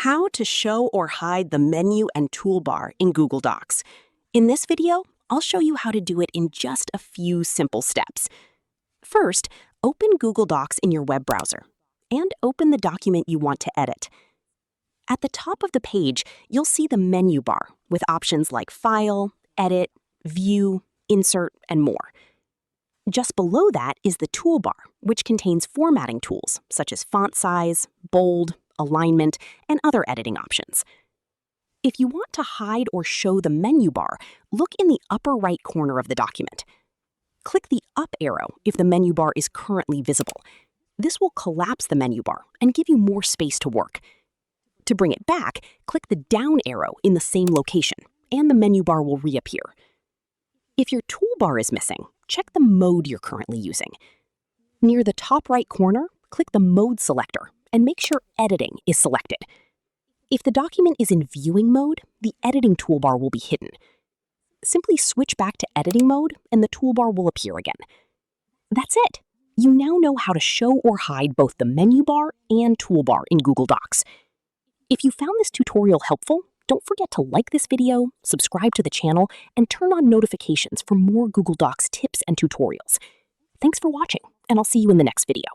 How to show or hide the menu and toolbar in Google Docs. In this video, I'll show you how to do it in just a few simple steps. First, open Google Docs in your web browser and open the document you want to edit. At the top of the page, you'll see the menu bar with options like File, Edit, View, Insert, and more. Just below that is the toolbar, which contains formatting tools such as font size, bold, alignment, and other editing options. If you want to hide or show the menu bar, look in the upper right corner of the document. Click the up arrow if the menu bar is currently visible. This will collapse the menu bar and give you more space to work. To bring it back, click the down arrow in the same location, and the menu bar will reappear. If your toolbar is missing, check the mode you're currently using. Near the top right corner, click the Mode selector and make sure Editing is selected. If the document is in viewing mode, the editing toolbar will be hidden. Simply switch back to editing mode and the toolbar will appear again. That's it. You now know how to show or hide both the menu bar and toolbar in Google Docs. If you found this tutorial helpful, don't forget to like this video, subscribe to the channel, and turn on notifications for more Google Docs tips and tutorials. Thanks for watching, and I'll see you in the next video.